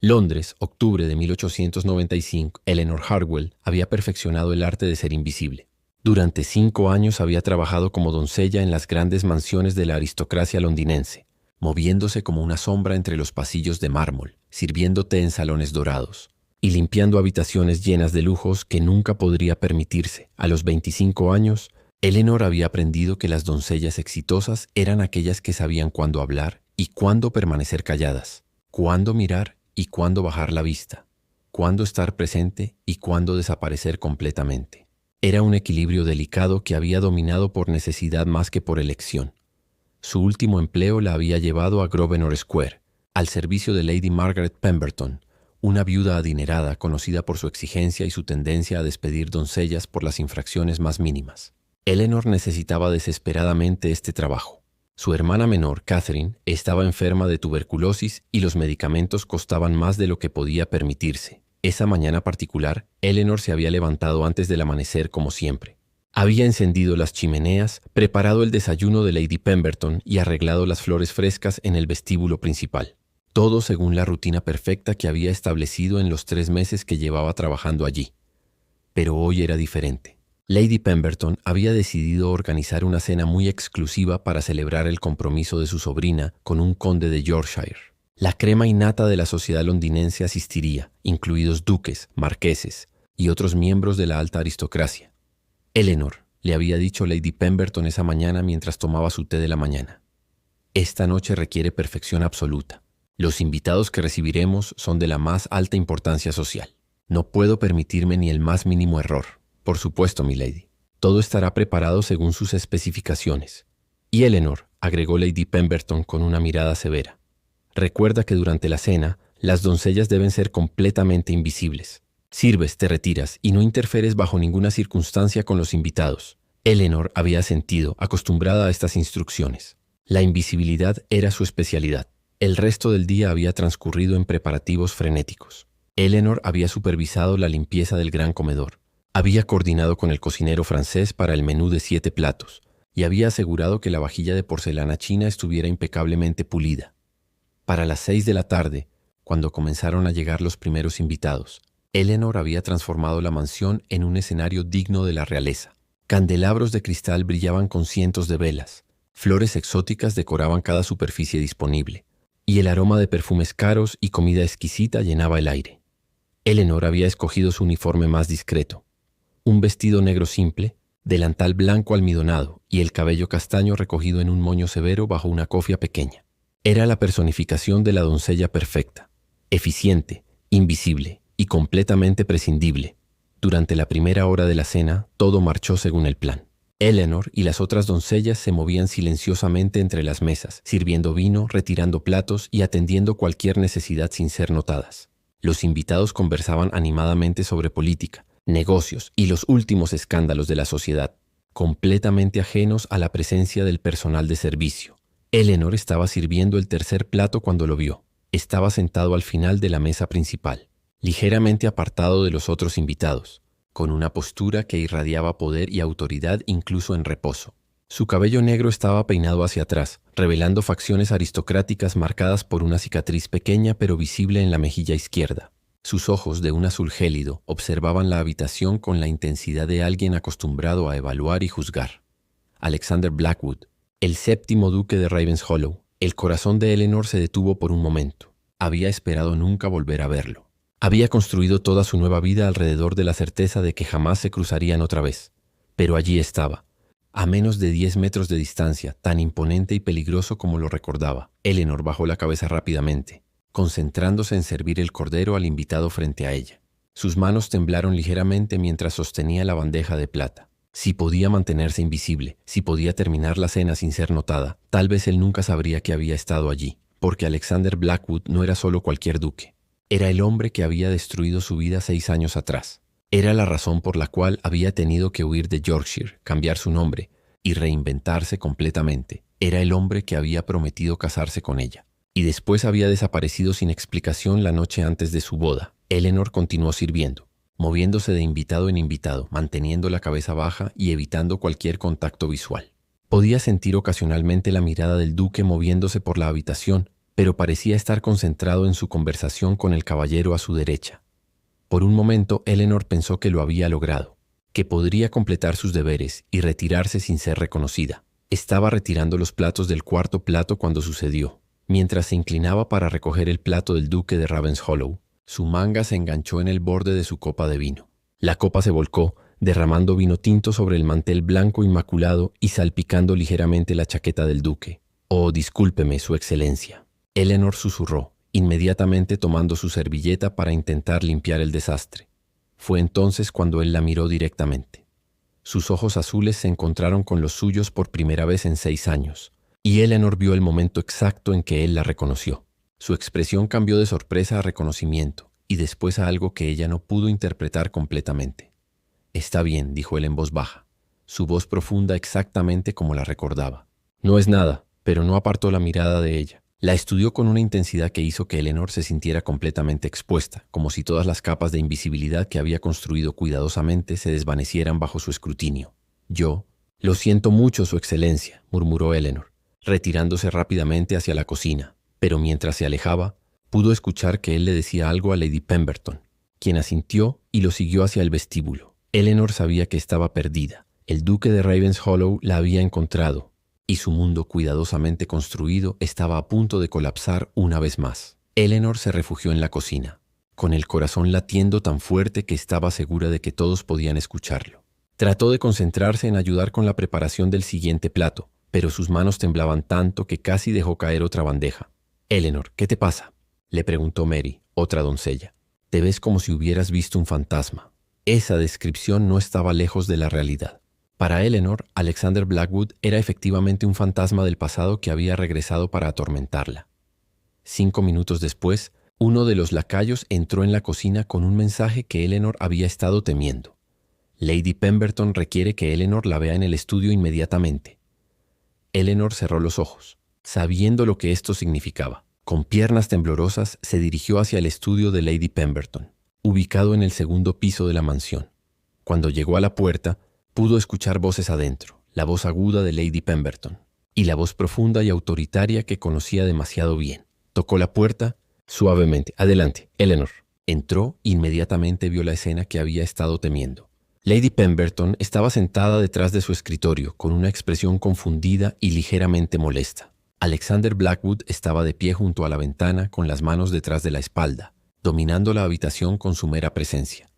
Londres, octubre de 1895, Eleanor Hartwell había perfeccionado el arte de ser invisible. Durante 5 años había trabajado como doncella en las grandes mansiones de la aristocracia londinense, moviéndose como una sombra entre los pasillos de mármol, sirviendo té en salones dorados y limpiando habitaciones llenas de lujos que nunca podría permitirse. A los 25 años, Eleanor había aprendido que las doncellas exitosas eran aquellas que sabían cuándo hablar y cuándo permanecer calladas, cuándo mirar y cuándo bajar la vista, cuándo estar presente y cuándo desaparecer completamente. Era un equilibrio delicado que había dominado por necesidad más que por elección. Su último empleo la había llevado a Grosvenor Square, al servicio de Lady Margaret Pemberton, una viuda adinerada conocida por su exigencia y su tendencia a despedir doncellas por las infracciones más mínimas. Eleanor necesitaba desesperadamente este trabajo. Su hermana menor, Catherine, estaba enferma de tuberculosis y los medicamentos costaban más de lo que podía permitirse. Esa mañana particular, Eleanor se había levantado antes del amanecer como siempre. Había encendido las chimeneas, preparado el desayuno de Lady Pemberton y arreglado las flores frescas en el vestíbulo principal. Todo según la rutina perfecta que había establecido en los 3 meses que llevaba trabajando allí. Pero hoy era diferente. Lady Pemberton había decidido organizar una cena muy exclusiva para celebrar el compromiso de su sobrina con un conde de Yorkshire. La crema innata de la sociedad londinense asistiría, incluidos duques, marqueses y otros miembros de la alta aristocracia. Eleanor, le había dicho Lady Pemberton esa mañana mientras tomaba su té de la mañana. Esta noche requiere perfección absoluta. Los invitados que recibiremos son de la más alta importancia social. No puedo permitirme ni el más mínimo error. Por supuesto, milady. Todo estará preparado según sus especificaciones. Y Eleanor, agregó Lady Pemberton con una mirada severa, recuerda que durante la cena, las doncellas deben ser completamente invisibles. Sirves, te retiras y no interferes bajo ninguna circunstancia con los invitados. Eleanor había asentido, acostumbrada a estas instrucciones. La invisibilidad era su especialidad. El resto del día había transcurrido en preparativos frenéticos. Eleanor había supervisado la limpieza del gran comedor. Había coordinado con el cocinero francés para el menú de 7 platos y había asegurado que la vajilla de porcelana china estuviera impecablemente pulida. Para las 6 de la tarde, cuando comenzaron a llegar los primeros invitados, Eleanor había transformado la mansión en un escenario digno de la realeza. Candelabros de cristal brillaban con cientos de velas, flores exóticas decoraban cada superficie disponible, y el aroma de perfumes caros y comida exquisita llenaba el aire. Eleanor había escogido su uniforme más discreto, un vestido negro simple, delantal blanco almidonado y el cabello castaño recogido en un moño severo bajo una cofia pequeña. Era la personificación de la doncella perfecta, eficiente, invisible y completamente prescindible. Durante la primera hora de la cena, todo marchó según el plan. Eleanor y las otras doncellas se movían silenciosamente entre las mesas, sirviendo vino, retirando platos y atendiendo cualquier necesidad sin ser notadas. Los invitados conversaban animadamente sobre política, negocios y los últimos escándalos de la sociedad, completamente ajenos a la presencia del personal de servicio. Eleanor estaba sirviendo el tercer plato cuando lo vio. Estaba sentado al final de la mesa principal, ligeramente apartado de los otros invitados, con una postura que irradiaba poder y autoridad incluso en reposo. Su cabello negro estaba peinado hacia atrás, revelando facciones aristocráticas marcadas por una cicatriz pequeña pero visible en la mejilla izquierda. Sus ojos, de un azul gélido, observaban la habitación con la intensidad de alguien acostumbrado a evaluar y juzgar. Alexander Blackwood, el 7º duque de Ravenshollow. El corazón de Eleanor se detuvo por un momento. Había esperado nunca volver a verlo. Había construido toda su nueva vida alrededor de la certeza de que jamás se cruzarían otra vez. Pero allí estaba, a menos de 10 metros de distancia, tan imponente y peligroso como lo recordaba. Eleanor bajó la cabeza rápidamente, concentrándose en servir el cordero al invitado frente a ella. Sus manos temblaron ligeramente mientras sostenía la bandeja de plata. Si podía mantenerse invisible, si podía terminar la cena sin ser notada, tal vez él nunca sabría que había estado allí, porque Alexander Blackwood no era solo cualquier duque. Era el hombre que había destruido su vida 6 años atrás. Era la razón por la cual había tenido que huir de Yorkshire, cambiar su nombre y reinventarse completamente. Era el hombre que había prometido casarse con ella. Y después había desaparecido sin explicación la noche antes de su boda. Eleanor continuó sirviendo, moviéndose de invitado en invitado, manteniendo la cabeza baja y evitando cualquier contacto visual. Podía sentir ocasionalmente la mirada del duque moviéndose por la habitación, pero parecía estar concentrado en su conversación con el caballero a su derecha. Por un momento, Eleanor pensó que lo había logrado, que podría completar sus deberes y retirarse sin ser reconocida. Estaba retirando los platos del cuarto plato cuando sucedió. Mientras se inclinaba para recoger el plato del duque de Ravenshollow, su manga se enganchó en el borde de su copa de vino. La copa se volcó, derramando vino tinto sobre el mantel blanco inmaculado y salpicando ligeramente la chaqueta del duque. «Oh, discúlpeme, su excelencia». Eleanor susurró, inmediatamente tomando su servilleta para intentar limpiar el desastre. Fue entonces cuando él la miró directamente. Sus ojos azules se encontraron con los suyos por primera vez en 6 años, y Eleanor vio el momento exacto en que él la reconoció. Su expresión cambió de sorpresa a reconocimiento, y después a algo que ella no pudo interpretar completamente. «Está bien», dijo él en voz baja, su voz profunda exactamente como la recordaba. «No es nada», pero no apartó la mirada de ella. La estudió con una intensidad que hizo que Eleanor se sintiera completamente expuesta, como si todas las capas de invisibilidad que había construido cuidadosamente se desvanecieran bajo su escrutinio. «Yo lo siento mucho, su excelencia», murmuró Eleanor, retirándose rápidamente hacia la cocina, pero mientras se alejaba, pudo escuchar que él le decía algo a Lady Pemberton, quien asintió y lo siguió hacia el vestíbulo. Eleanor sabía que estaba perdida. El duque de Ravenshollow la había encontrado, y su mundo cuidadosamente construido estaba a punto de colapsar una vez más. Eleanor se refugió en la cocina, con el corazón latiendo tan fuerte que estaba segura de que todos podían escucharlo. Trató de concentrarse en ayudar con la preparación del siguiente plato, pero sus manos temblaban tanto que casi dejó caer otra bandeja. «Eleanor, ¿qué te pasa?», le preguntó Mary, otra doncella. «Te ves como si hubieras visto un fantasma». Esa descripción no estaba lejos de la realidad. Para Eleanor, Alexander Blackwood era efectivamente un fantasma del pasado que había regresado para atormentarla. 5 minutos después, uno de los lacayos entró en la cocina con un mensaje que Eleanor había estado temiendo. «Lady Pemberton requiere que Eleanor la vea en el estudio inmediatamente». Eleanor cerró los ojos, sabiendo lo que esto significaba. Con piernas temblorosas, se dirigió hacia el estudio de Lady Pemberton, ubicado en el segundo piso de la mansión. Cuando llegó a la puerta, pudo escuchar voces adentro, la voz aguda de Lady Pemberton y la voz profunda y autoritaria que conocía demasiado bien. Tocó la puerta suavemente. «Adelante, Eleanor». Entró e inmediatamente vio la escena que había estado temiendo. Lady Pemberton estaba sentada detrás de su escritorio con una expresión confundida y ligeramente molesta. Alexander Blackwood estaba de pie junto a la ventana con las manos detrás de la espalda, dominando la habitación con su mera presencia.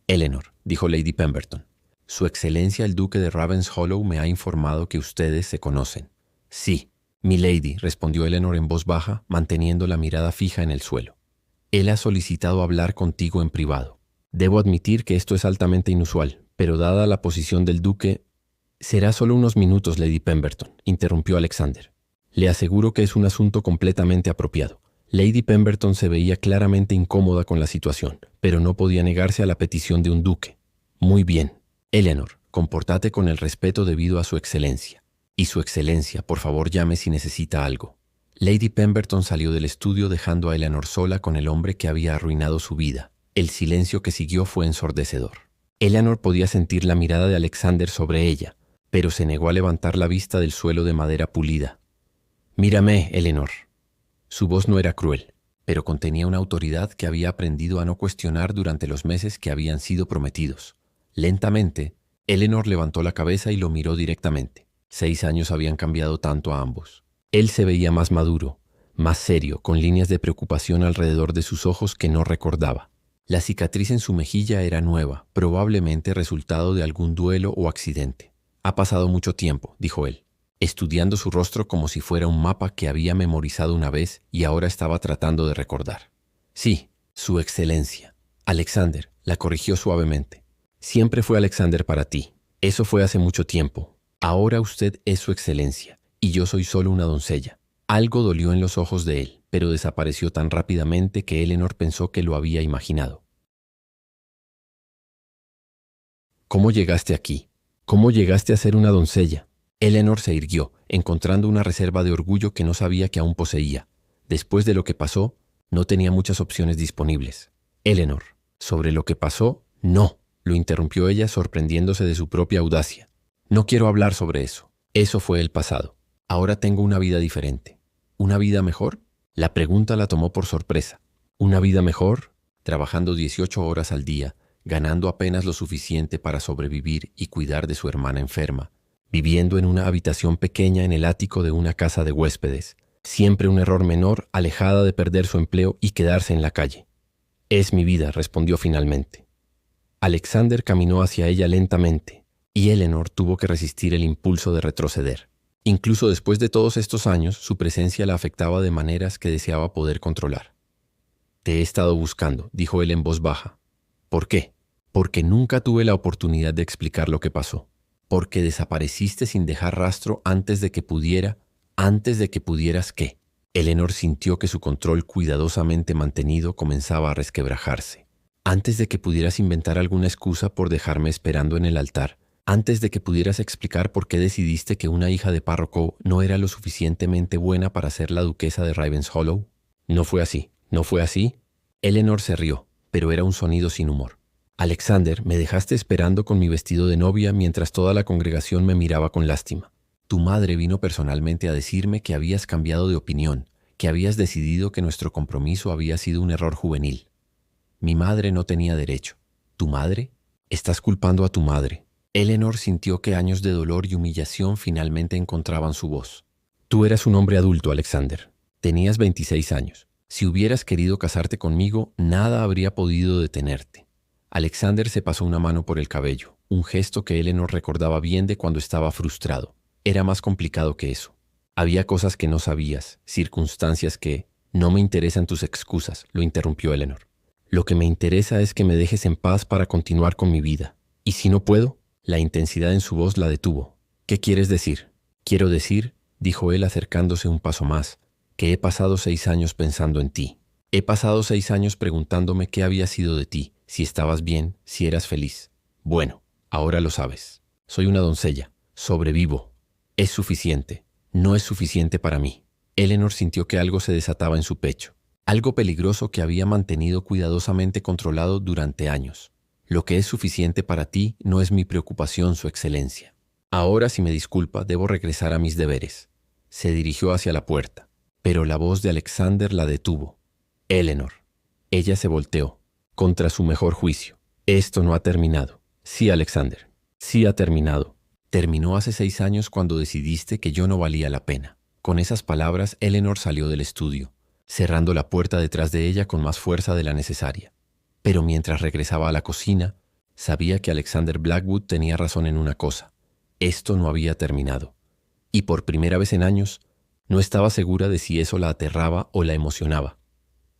«Eleanor», dijo Lady Pemberton, «Su excelencia el duque de Ravenshollow me ha informado que ustedes se conocen». «Sí, mi lady», respondió Eleanor en voz baja, manteniendo la mirada fija en el suelo. «Él ha solicitado hablar contigo en privado. Debo admitir que esto es altamente inusual, pero dada la posición del duque...» «Será solo unos minutos, Lady Pemberton», interrumpió Alexander. «Le aseguro que es un asunto completamente apropiado». Lady Pemberton se veía claramente incómoda con la situación, pero no podía negarse a la petición de un duque. «Muy bien. Eleanor, comportate con el respeto debido a su excelencia. Y su excelencia, por favor, llame si necesita algo». Lady Pemberton salió del estudio dejando a Eleanor sola con el hombre que había arruinado su vida. El silencio que siguió fue ensordecedor. Eleanor podía sentir la mirada de Alexander sobre ella, pero se negó a levantar la vista del suelo de madera pulida. «Mírame, Eleanor». Su voz no era cruel, pero contenía una autoridad que había aprendido a no cuestionar durante los meses que habían sido prometidos. Lentamente, Eleanor levantó la cabeza y lo miró directamente. 6 años habían cambiado tanto a ambos. Él se veía más maduro, más serio, con líneas de preocupación alrededor de sus ojos que no recordaba. La cicatriz en su mejilla era nueva, probablemente resultado de algún duelo o accidente. «Ha pasado mucho tiempo», dijo él, estudiando su rostro como si fuera un mapa que había memorizado una vez y ahora estaba tratando de recordar. «Sí, su excelencia». «Alexander», la corrigió suavemente. «Siempre fue Alexander para ti. Eso fue hace mucho tiempo. Ahora usted es su excelencia, y yo soy solo una doncella». Algo dolió en los ojos de él, pero desapareció tan rápidamente que Eleanor pensó que lo había imaginado. «¿Cómo llegaste aquí? ¿Cómo llegaste a ser una doncella?». Eleanor se irguió, encontrando una reserva de orgullo que no sabía que aún poseía. Después de lo que pasó, no tenía muchas opciones disponibles. «Eleanor, sobre lo que pasó, no», lo interrumpió ella sorprendiéndose de su propia audacia. «No quiero hablar sobre eso. Eso fue el pasado. Ahora tengo una vida diferente». «¿Una vida mejor?». La pregunta la tomó por sorpresa. ¿Una vida mejor? Trabajando 18 horas al día, ganando apenas lo suficiente para sobrevivir y cuidar de su hermana enferma, viviendo en una habitación pequeña en el ático de una casa de huéspedes, siempre un error menor, alejada de perder su empleo y quedarse en la calle. Es mi vida, respondió finalmente. Alexander caminó hacia ella lentamente, y Eleanor tuvo que resistir el impulso de retroceder. Incluso después de todos estos años, su presencia la afectaba de maneras que deseaba poder controlar. «Te he estado buscando», dijo él en voz baja. «¿Por qué?» «Porque nunca tuve la oportunidad de explicar lo que pasó. Porque desapareciste sin dejar rastro antes de que pudieras ¿qué?» Eleanor sintió que su control cuidadosamente mantenido comenzaba a resquebrajarse. «Antes de que pudieras inventar alguna excusa por dejarme esperando en el altar, antes de que pudieras explicar por qué decidiste que una hija de párroco no era lo suficientemente buena para ser la duquesa de Ravenshollow». «No fue así, no fue así». Eleanor se rió, pero era un sonido sin humor. «Alexander, me dejaste esperando con mi vestido de novia mientras toda la congregación me miraba con lástima. Tu madre vino personalmente a decirme que habías cambiado de opinión, que habías decidido que nuestro compromiso había sido un error juvenil. Mi madre no tenía derecho». «¿Tu madre? Estás culpando a tu madre». Eleanor sintió que años de dolor y humillación finalmente encontraban su voz. «Tú eras un hombre adulto, Alexander. Tenías 26 años. Si hubieras querido casarte conmigo, nada habría podido detenerte». Alexander se pasó una mano por el cabello, un gesto que Eleanor recordaba bien de cuando estaba frustrado. Era más complicado que eso. «Había cosas que no sabías, circunstancias que... No me interesan tus excusas», lo interrumpió Eleanor. «Lo que me interesa es que me dejes en paz para continuar con mi vida. ¿Y si no puedo?». La intensidad en su voz la detuvo. «¿Qué quieres decir?». «Quiero decir», dijo él acercándose un paso más, «que he pasado 6 años pensando en ti. He pasado 6 años preguntándome qué había sido de ti, si estabas bien, si eras feliz. Bueno, ahora lo sabes. Soy una doncella. Sobrevivo. Es suficiente. No es suficiente para mí». Eleanor sintió que algo se desataba en su pecho. Algo peligroso que había mantenido cuidadosamente controlado durante años. «Lo que es suficiente para ti no es mi preocupación, Su Excelencia. Ahora, si me disculpa, debo regresar a mis deberes». Se dirigió hacia la puerta, pero la voz de Alexander la detuvo. «Eleanor». Ella se volteó, contra su mejor juicio. «Esto no ha terminado». «Sí, Alexander. Sí ha terminado. Terminó hace 6 años cuando decidiste que yo no valía la pena». Con esas palabras, Eleanor salió del estudio, cerrando la puerta detrás de ella con más fuerza de la necesaria. Pero mientras regresaba a la cocina, sabía que Alexander Blackwood tenía razón en una cosa. Esto no había terminado. Y por primera vez en años, no estaba segura de si eso la aterraba o la emocionaba.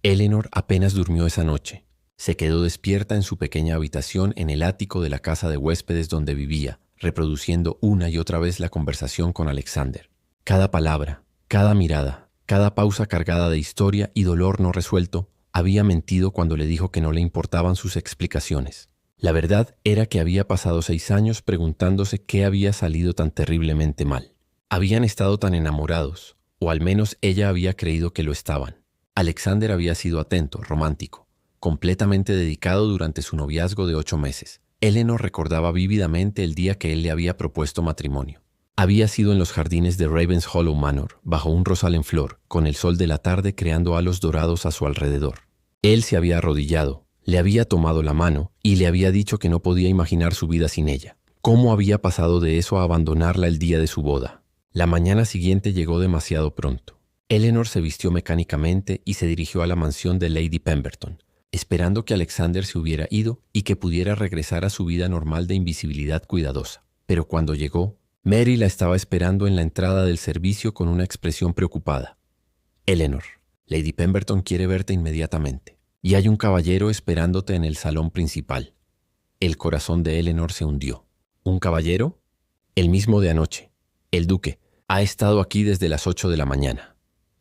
Eleanor apenas durmió esa noche. Se quedó despierta en su pequeña habitación en el ático de la casa de huéspedes donde vivía, reproduciendo una y otra vez la conversación con Alexander. Cada palabra, cada mirada, cada pausa cargada de historia y dolor no resuelto, había mentido cuando le dijo que no le importaban sus explicaciones. La verdad era que había pasado 6 años preguntándose qué había salido tan terriblemente mal. Habían estado tan enamorados, o al menos ella había creído que lo estaban. Alexander había sido atento, romántico, completamente dedicado durante su noviazgo de 8 meses. Eleanor recordaba vívidamente el día que él le había propuesto matrimonio. Había sido en los jardines de Ravenshollow Manor, bajo un rosal en flor, con el sol de la tarde creando halos dorados a su alrededor. Él se había arrodillado, le había tomado la mano y le había dicho que no podía imaginar su vida sin ella. ¿Cómo había pasado de eso a abandonarla el día de su boda? La mañana siguiente llegó demasiado pronto. Eleanor se vistió mecánicamente y se dirigió a la mansión de Lady Pemberton, esperando que Alexander se hubiera ido y que pudiera regresar a su vida normal de invisibilidad cuidadosa. Pero cuando llegó, Mary la estaba esperando en la entrada del servicio con una expresión preocupada. «Eleanor, Lady Pemberton quiere verte inmediatamente. Y hay un caballero esperándote en el salón principal». El corazón de Eleanor se hundió. «¿Un caballero?» «El mismo de anoche. El duque. Ha estado aquí desde las 8 de la mañana».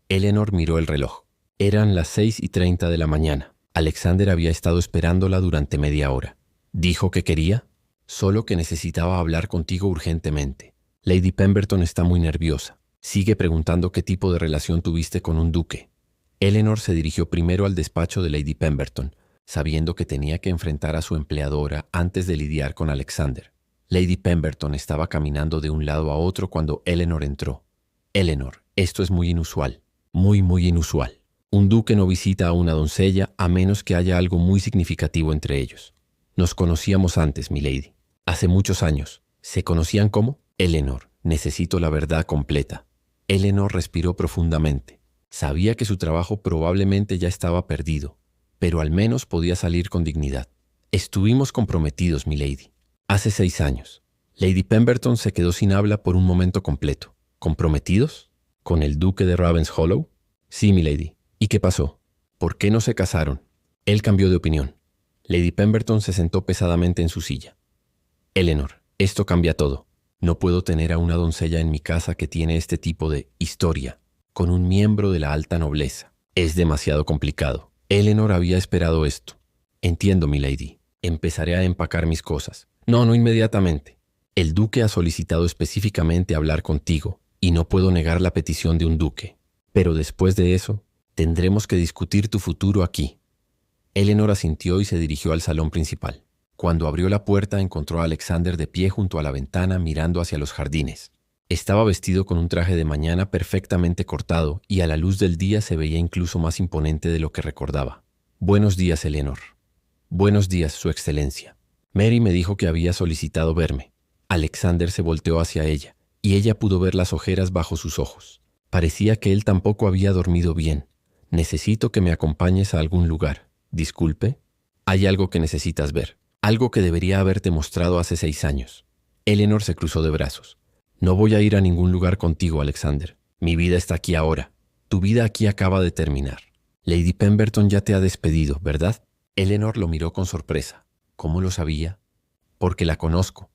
Eleanor miró el reloj. Eran las 6:30 de la mañana. Alexander había estado esperándola durante media hora. ¿Dijo que quería? «Solo que necesitaba hablar contigo urgentemente. Lady Pemberton está muy nerviosa. Sigue preguntando qué tipo de relación tuviste con un duque». Eleanor se dirigió primero al despacho de Lady Pemberton, sabiendo que tenía que enfrentar a su empleadora antes de lidiar con Alexander. Lady Pemberton estaba caminando de un lado a otro cuando Eleanor entró. «Eleanor, esto es muy inusual. Muy, muy inusual». Un duque no visita a una doncella a menos que haya algo muy significativo entre ellos. Nos conocíamos antes, milady. Hace muchos años. ¿Se conocían cómo? Eleanor, necesito la verdad completa. Eleanor respiró profundamente. Sabía que su trabajo probablemente ya estaba perdido, pero al menos podía salir con dignidad. Estuvimos comprometidos, milady. Hace 6 años. Lady Pemberton se quedó sin habla por un momento completo. ¿Comprometidos? ¿Con el duque de Ravenshollow? Sí, milady. ¿Y qué pasó? ¿Por qué no se casaron? Él cambió de opinión. Lady Pemberton se sentó pesadamente en su silla. Eleanor, esto cambia todo. No puedo tener a una doncella en mi casa que tiene este tipo de historia, con un miembro de la alta nobleza. Es demasiado complicado. Eleanor había esperado esto. Entiendo, milady. Empezaré a empacar mis cosas. No inmediatamente. El duque ha solicitado específicamente hablar contigo, y no puedo negar la petición de un duque. Pero después de eso, tendremos que discutir tu futuro aquí. Eleanor asintió y se dirigió al salón principal. Cuando abrió la puerta encontró a Alexander de pie junto a la ventana mirando hacia los jardines. Estaba vestido con un traje de mañana perfectamente cortado y a la luz del día se veía incluso más imponente de lo que recordaba. Buenos días, Eleanor. Buenos días, Su Excelencia. Mary me dijo que había solicitado verme. Alexander se volteó hacia ella y ella pudo ver las ojeras bajo sus ojos. Parecía que él tampoco había dormido bien. Necesito que me acompañes a algún lugar. Disculpe. Hay algo que necesitas ver. Algo que debería haberte mostrado hace 6 años. Eleanor se cruzó de brazos. No voy a ir a ningún lugar contigo, Alexander. Mi vida está aquí ahora. Tu vida aquí acaba de terminar. Lady Pemberton ya te ha despedido, ¿verdad? Eleanor lo miró con sorpresa. ¿Cómo lo sabía? Porque la conozco.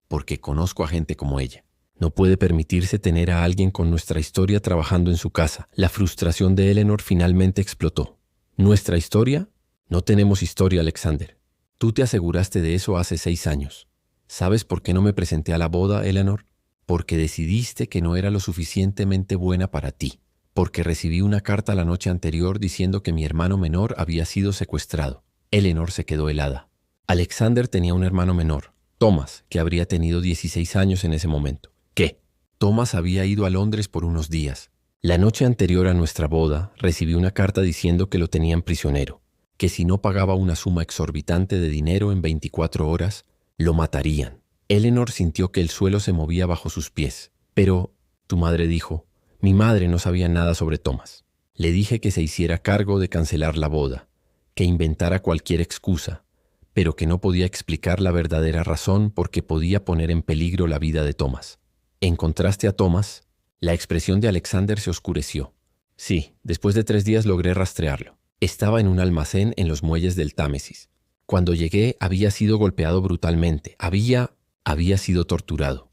Porque conozco a gente como ella. No puede permitirse tener a alguien con nuestra historia trabajando en su casa. La frustración de Eleanor finalmente explotó. ¿Nuestra historia? No tenemos historia, Alexander. Tú te aseguraste de eso hace 6 años. ¿Sabes por qué no me presenté a la boda, Eleanor? Porque decidiste que no era lo suficientemente buena para ti. Porque recibí una carta la noche anterior diciendo que mi hermano menor había sido secuestrado. Eleanor se quedó helada. Alexander tenía un hermano menor, Thomas, que habría tenido 16 años en ese momento. ¿Qué? Thomas había ido a Londres por unos días. La noche anterior a nuestra boda recibí una carta diciendo que lo tenían prisionero, que si no pagaba una suma exorbitante de dinero en 24 horas, lo matarían. Eleanor sintió que el suelo se movía bajo sus pies. Pero, tu madre dijo, mi madre no sabía nada sobre Thomas. Le dije que se hiciera cargo de cancelar la boda, que inventara cualquier excusa, pero que no podía explicar la verdadera razón porque podía poner en peligro la vida de Thomas. ¿Encontraste a Thomas? La expresión de Alexander se oscureció. Sí, después de 3 días logré rastrearlo. Estaba en un almacén en los muelles del Támesis. Cuando llegué había sido golpeado brutalmente. Había sido torturado.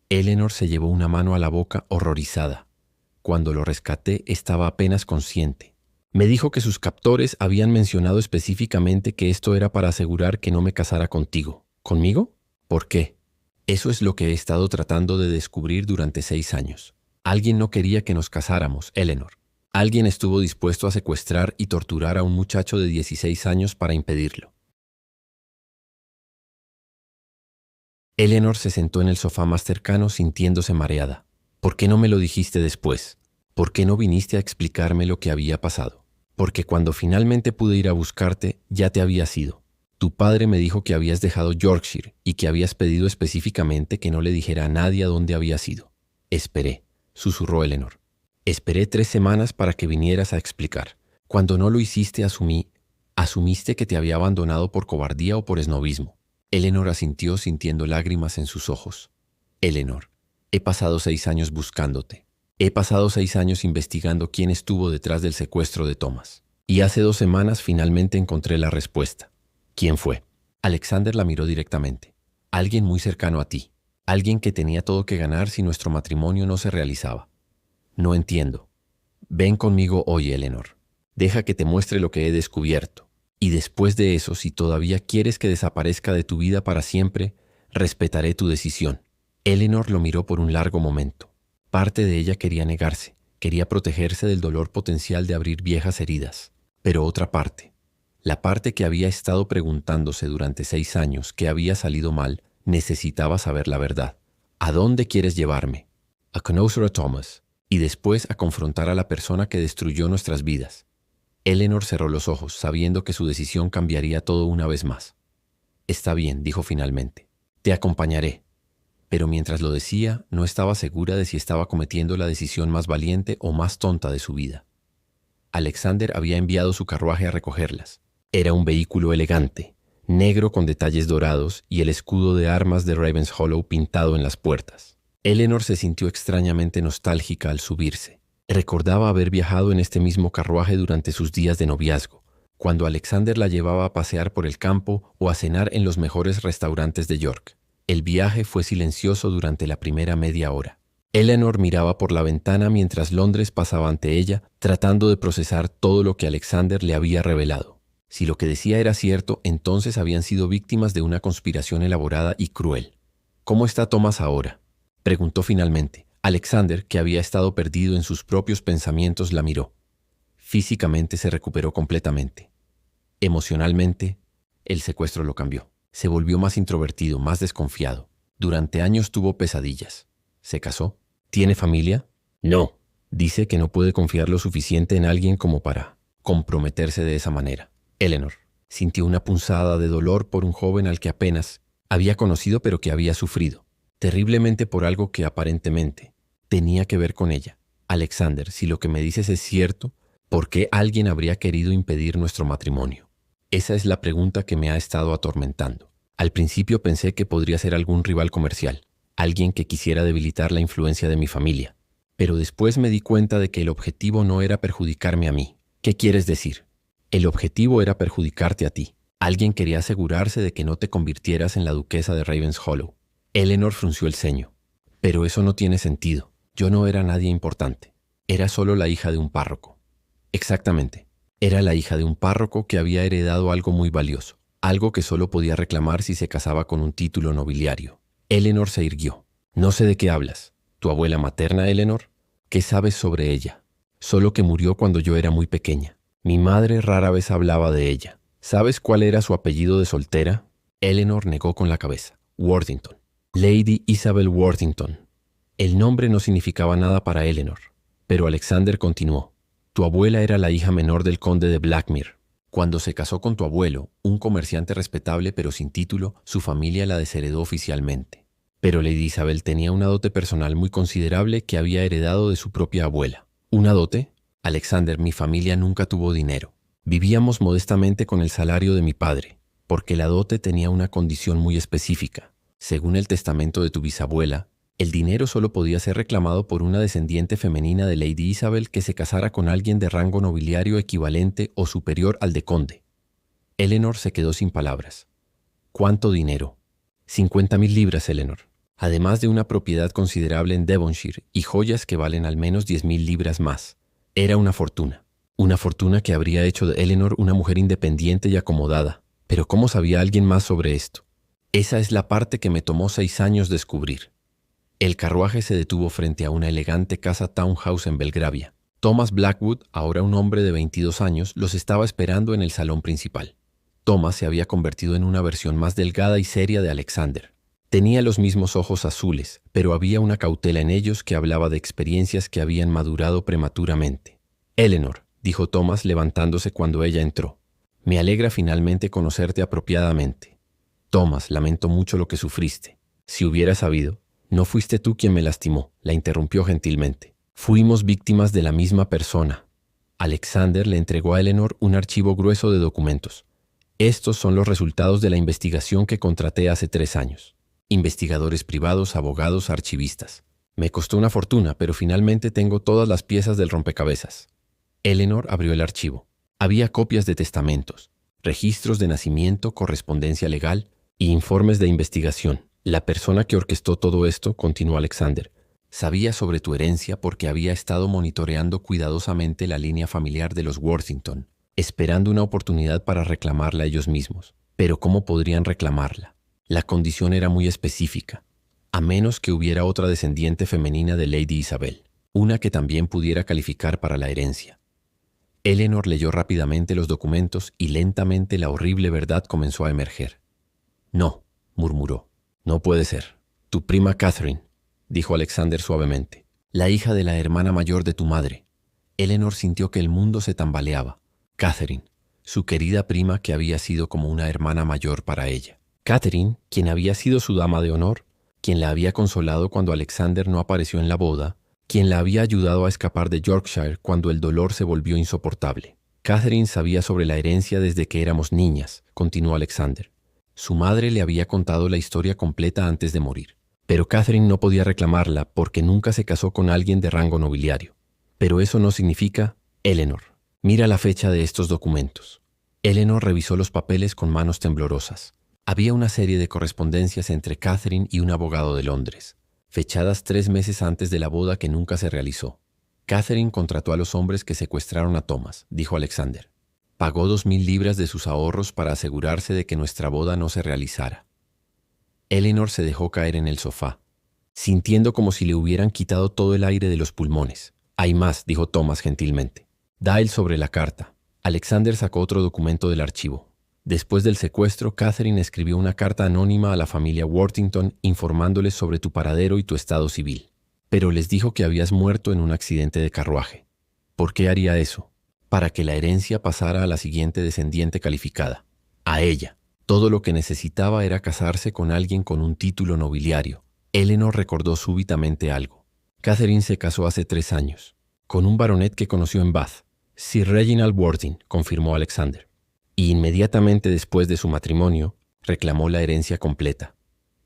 Eleanor se llevó una mano a la boca horrorizada. Cuando lo rescaté estaba apenas consciente. Me dijo que sus captores habían mencionado específicamente que esto era para asegurar que no me casara contigo. ¿Conmigo? ¿Por qué? Eso es lo que he estado tratando de descubrir durante 6 años. Alguien no quería que nos casáramos, Eleanor. Alguien estuvo dispuesto a secuestrar y torturar a un muchacho de 16 años para impedirlo. Eleanor se sentó en el sofá más cercano sintiéndose mareada. ¿Por qué no me lo dijiste después? ¿Por qué no viniste a explicarme lo que había pasado? Porque cuando finalmente pude ir a buscarte, ya te habías ido. Tu padre me dijo que habías dejado Yorkshire y que habías pedido específicamente que no le dijera a nadie a dónde habías ido. Esperé, susurró Eleanor. Esperé 3 semanas para que vinieras a explicar. Cuando no lo hiciste, asumiste que te había abandonado por cobardía o por esnobismo. Eleanor asintió sintiendo lágrimas en sus ojos. Eleanor, he pasado 6 años buscándote. He pasado 6 años investigando quién estuvo detrás del secuestro de Thomas. Y hace 2 semanas finalmente encontré la respuesta. ¿Quién fue? Alexander la miró directamente. Alguien muy cercano a ti. Alguien que tenía todo que ganar si nuestro matrimonio no se realizaba. No entiendo. Ven conmigo hoy, Eleanor. Deja que te muestre lo que he descubierto. Y después de eso, si todavía quieres que desaparezca de tu vida para siempre, respetaré tu decisión. Eleanor lo miró por un largo momento. Parte de ella quería negarse, quería protegerse del dolor potencial de abrir viejas heridas. Pero otra parte, la parte que había estado preguntándose durante 6 años qué había salido mal, necesitaba saber la verdad. ¿A dónde quieres llevarme? A conocer a Thomas y después a confrontar a la persona que destruyó nuestras vidas. Eleanor cerró los ojos, sabiendo que su decisión cambiaría todo una vez más. Está bien, dijo finalmente. Te acompañaré. Pero mientras lo decía, no estaba segura de si estaba cometiendo la decisión más valiente o más tonta de su vida. Alexander había enviado su carruaje a recogerlas. Era un vehículo elegante, negro con detalles dorados y el escudo de armas de Ravenshollow pintado en las puertas. Eleanor se sintió extrañamente nostálgica al subirse. Recordaba haber viajado en este mismo carruaje durante sus días de noviazgo, cuando Alexander la llevaba a pasear por el campo o a cenar en los mejores restaurantes de York. El viaje fue silencioso durante la primera media hora. Eleanor miraba por la ventana mientras Londres pasaba ante ella, tratando de procesar todo lo que Alexander le había revelado. Si lo que decía era cierto, entonces habían sido víctimas de una conspiración elaborada y cruel. ¿Cómo está Thomas ahora?, preguntó finalmente. Alexander, que había estado perdido en sus propios pensamientos, la miró. Físicamente se recuperó completamente. Emocionalmente, el secuestro lo cambió. Se volvió más introvertido, más desconfiado. Durante años tuvo pesadillas. ¿Se casó? ¿Tiene familia? No. Dice que no puede confiar lo suficiente en alguien como para comprometerse de esa manera. Eleanor sintió una punzada de dolor por un joven al que apenas había conocido pero que había sufrido terriblemente por algo que aparentemente tenía que ver con ella. Alexander, si lo que me dices es cierto, ¿por qué alguien habría querido impedir nuestro matrimonio? Esa es la pregunta que me ha estado atormentando. Al principio pensé que podría ser algún rival comercial, alguien que quisiera debilitar la influencia de mi familia. Pero después me di cuenta de que el objetivo no era perjudicarme a mí. ¿Qué quieres decir? El objetivo era perjudicarte a ti. Alguien quería asegurarse de que no te convirtieras en la duquesa de Ravenshollow. Eleanor frunció el ceño. Pero eso no tiene sentido. Yo no era nadie importante. Era solo la hija de un párroco. Exactamente. Era la hija de un párroco que había heredado algo muy valioso, algo que solo podía reclamar si se casaba con un título nobiliario. Eleanor se irguió. No sé de qué hablas. ¿Tu abuela materna, Eleanor? ¿Qué sabes sobre ella? Solo que murió cuando yo era muy pequeña. Mi madre rara vez hablaba de ella. ¿Sabes cuál era su apellido de soltera? Eleanor negó con la cabeza. Worthington. Lady Isabel Worthington. El nombre no significaba nada para Eleanor, pero Alexander continuó. Tu abuela era la hija menor del conde de Blackmere. Cuando se casó con tu abuelo, un comerciante respetable pero sin título, su familia la desheredó oficialmente. Pero Lady Isabel tenía una dote personal muy considerable que había heredado de su propia abuela. ¿Una dote? Alexander, mi familia nunca tuvo dinero. Vivíamos modestamente con el salario de mi padre, porque la dote tenía una condición muy específica. Según el testamento de tu bisabuela, el dinero solo podía ser reclamado por una descendiente femenina de Lady Isabel que se casara con alguien de rango nobiliario equivalente o superior al de conde. Eleanor se quedó sin palabras. ¿Cuánto dinero? 50.000 libras, Eleanor. Además de una propiedad considerable en Devonshire y joyas que valen al menos 10.000 libras más. Era una fortuna. Una fortuna que habría hecho de Eleanor una mujer independiente y acomodada. Pero ¿cómo sabía alguien más sobre esto? Esa es la parte que me tomó 6 años descubrir. El carruaje se detuvo frente a una elegante casa townhouse en Belgravia. Thomas Blackwood, ahora un hombre de 22 años, los estaba esperando en el salón principal. Thomas se había convertido en una versión más delgada y seria de Alexander. Tenía los mismos ojos azules, pero había una cautela en ellos que hablaba de experiencias que habían madurado prematuramente. Eleanor, dijo Thomas levantándose cuando ella entró. Me alegra finalmente conocerte apropiadamente. Thomas, lamento mucho lo que sufriste. Si hubiera sabido, no fuiste tú quien me lastimó, la interrumpió gentilmente. Fuimos víctimas de la misma persona. Alexander le entregó a Eleanor un archivo grueso de documentos. Estos son los resultados de la investigación que contraté hace 3 años. Investigadores privados, abogados, archivistas. Me costó una fortuna, pero finalmente tengo todas las piezas del rompecabezas. Eleanor abrió el archivo. Había copias de testamentos, registros de nacimiento, correspondencia legal y informes de investigación. La persona que orquestó todo esto, continuó Alexander, sabía sobre tu herencia porque había estado monitoreando cuidadosamente la línea familiar de los Worthington, esperando una oportunidad para reclamarla ellos mismos. Pero ¿cómo podrían reclamarla? La condición era muy específica, a menos que hubiera otra descendiente femenina de Lady Isabel, una que también pudiera calificar para la herencia. Eleanor leyó rápidamente los documentos y lentamente la horrible verdad comenzó a emerger. No, murmuró. No puede ser. Tu prima Catherine, dijo Alexander suavemente, la hija de la hermana mayor de tu madre. Eleanor sintió que el mundo se tambaleaba. Catherine, su querida prima que había sido como una hermana mayor para ella. Catherine, quien había sido su dama de honor, quien la había consolado cuando Alexander no apareció en la boda, quien la había ayudado a escapar de Yorkshire cuando el dolor se volvió insoportable. Catherine sabía sobre la herencia desde que éramos niñas, continuó Alexander. Su madre le había contado la historia completa antes de morir. Pero Catherine no podía reclamarla porque nunca se casó con alguien de rango nobiliario. Pero eso no significa... Eleanor, mira la fecha de estos documentos. Eleanor revisó los papeles con manos temblorosas. Había una serie de correspondencias entre Catherine y un abogado de Londres, fechadas 3 meses antes de la boda que nunca se realizó. Catherine contrató a los hombres que secuestraron a Thomas, dijo Alexander. Pagó 2.000 libras de sus ahorros para asegurarse de que nuestra boda no se realizara. Eleanor se dejó caer en el sofá, sintiendo como si le hubieran quitado todo el aire de los pulmones. Hay más, dijo Thomas gentilmente. Da el sobre la carta. Alexander sacó otro documento del archivo. Después del secuestro, Catherine escribió una carta anónima a la familia Worthington informándoles sobre tu paradero y tu estado civil. Pero les dijo que habías muerto en un accidente de carruaje. ¿Por qué haría eso? Para que la herencia pasara a la siguiente descendiente calificada, a ella. Todo lo que necesitaba era casarse con alguien con un título nobiliario. Eleanor recordó súbitamente algo. Catherine se casó hace 3 años, con un baronet que conoció en Bath. Sir Reginald Worthing, confirmó Alexander. Y inmediatamente después de su matrimonio, reclamó la herencia completa.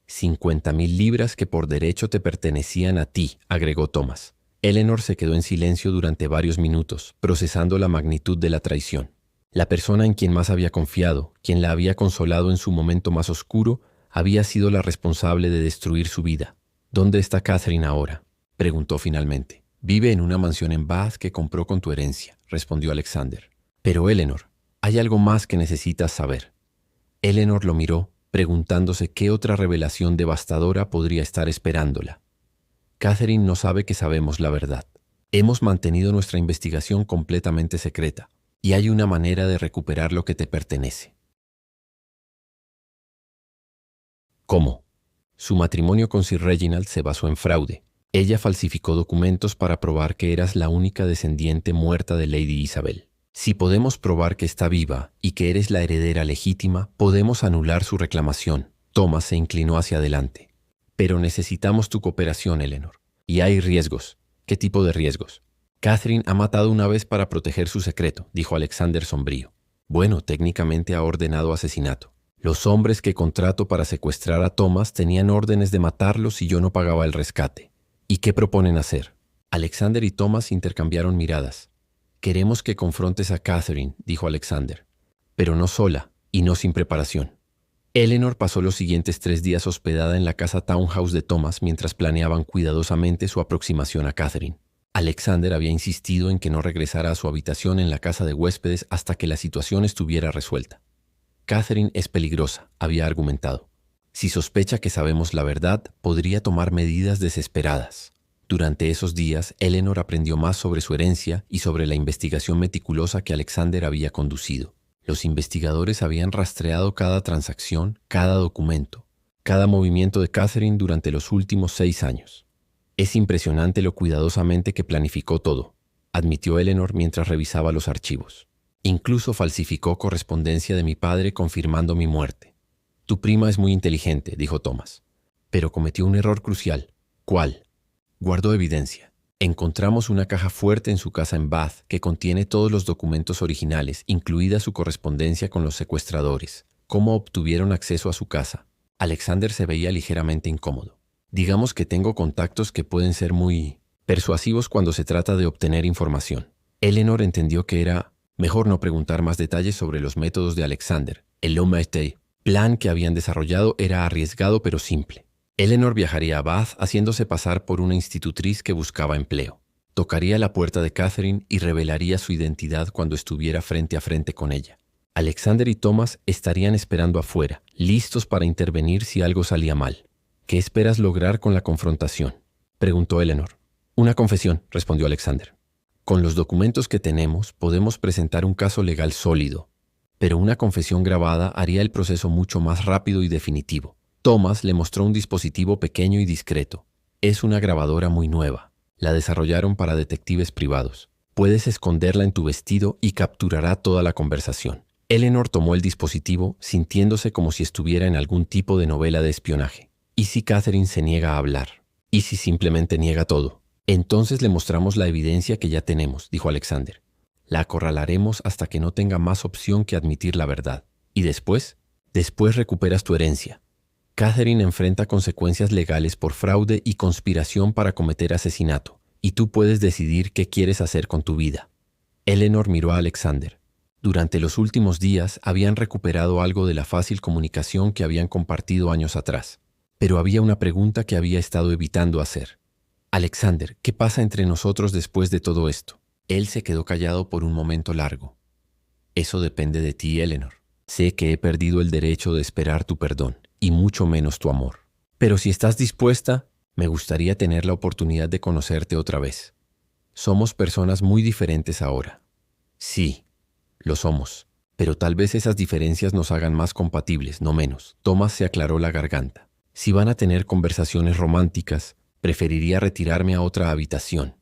50.000 libras que por derecho te pertenecían a ti, agregó Thomas. Eleanor se quedó en silencio durante varios minutos, procesando la magnitud de la traición. La persona en quien más había confiado, quien la había consolado en su momento más oscuro, había sido la responsable de destruir su vida. ¿Dónde está Catherine ahora?, preguntó finalmente. Vive en una mansión en Bath que compró con tu herencia, respondió Alexander. Pero Eleanor, hay algo más que necesitas saber. Eleanor lo miró, preguntándose qué otra revelación devastadora podría estar esperándola. Catherine no sabe que sabemos la verdad. Hemos mantenido nuestra investigación completamente secreta, y hay una manera de recuperar lo que te pertenece. ¿Cómo? Su matrimonio con Sir Reginald se basó en fraude. Ella falsificó documentos para probar que eras la única descendiente muerta de Lady Isabel. Si podemos probar que está viva y que eres la heredera legítima, podemos anular su reclamación. Thomas se inclinó hacia adelante. Pero necesitamos tu cooperación, Eleanor. Y hay riesgos. ¿Qué tipo de riesgos? Catherine ha matado una vez para proteger su secreto, dijo Alexander sombrío. Bueno, técnicamente ha ordenado asesinato. Los hombres que contrato para secuestrar a Thomas tenían órdenes de matarlo si yo no pagaba el rescate. ¿Y qué proponen hacer? Alexander y Thomas intercambiaron miradas. Queremos que confrontes a Catherine, dijo Alexander, pero no sola y no sin preparación. Eleanor pasó los siguientes 3 días hospedada en la casa townhouse de Thomas mientras planeaban cuidadosamente su aproximación a Catherine. Alexander había insistido en que no regresara a su habitación en la casa de huéspedes hasta que la situación estuviera resuelta. Catherine es peligrosa, había argumentado. Si sospecha que sabemos la verdad, podría tomar medidas desesperadas. Durante esos días, Eleanor aprendió más sobre su herencia y sobre la investigación meticulosa que Alexander había conducido. Los investigadores habían rastreado cada transacción, cada documento, cada movimiento de Catherine durante los últimos 6 años. Es impresionante lo cuidadosamente que planificó todo, admitió Eleanor mientras revisaba los archivos. Incluso falsificó correspondencia de mi padre confirmando mi muerte. Tu prima es muy inteligente, dijo Thomas, pero cometió un error crucial. ¿Cuál? Guardó evidencia. Encontramos una caja fuerte en su casa en Bath que contiene todos los documentos originales, incluida su correspondencia con los secuestradores. ¿Cómo obtuvieron acceso a su casa? Alexander se veía ligeramente incómodo. Digamos que tengo contactos que pueden ser muy persuasivos cuando se trata de obtener información. Eleanor entendió que era mejor no preguntar más detalles sobre los métodos de Alexander. El homme plan que habían desarrollado era arriesgado pero simple. Eleanor viajaría a Bath haciéndose pasar por una institutriz que buscaba empleo. Tocaría la puerta de Catherine y revelaría su identidad cuando estuviera frente a frente con ella. Alexander y Thomas estarían esperando afuera, listos para intervenir si algo salía mal. ¿Qué esperas lograr con la confrontación?, preguntó Eleanor. Una confesión, respondió Alexander. Con los documentos que tenemos, podemos presentar un caso legal sólido, pero una confesión grabada haría el proceso mucho más rápido y definitivo. Thomas le mostró un dispositivo pequeño y discreto. Es una grabadora muy nueva. La desarrollaron para detectives privados. Puedes esconderla en tu vestido y capturará toda la conversación. Eleanor tomó el dispositivo, sintiéndose como si estuviera en algún tipo de novela de espionaje. ¿Y si Catherine se niega a hablar? ¿Y si simplemente niega todo? Entonces le mostramos la evidencia que ya tenemos, dijo Alexander. La acorralaremos hasta que no tenga más opción que admitir la verdad. ¿Y después? Después recuperas tu herencia. Catherine enfrenta consecuencias legales por fraude y conspiración para cometer asesinato, y tú puedes decidir qué quieres hacer con tu vida. Eleanor miró a Alexander. Durante los últimos días habían recuperado algo de la fácil comunicación que habían compartido años atrás. Pero había una pregunta que había estado evitando hacer. Alexander, ¿qué pasa entre nosotros después de todo esto? Él se quedó callado por un momento largo. Eso depende de ti, Eleanor. Sé que he perdido el derecho de esperar tu perdón, y mucho menos tu amor. Pero si estás dispuesta, me gustaría tener la oportunidad de conocerte otra vez. Somos personas muy diferentes ahora. Sí, lo somos, pero tal vez esas diferencias nos hagan más compatibles, no menos. Thomas se aclaró la garganta. Si van a tener conversaciones románticas, preferiría retirarme a otra habitación.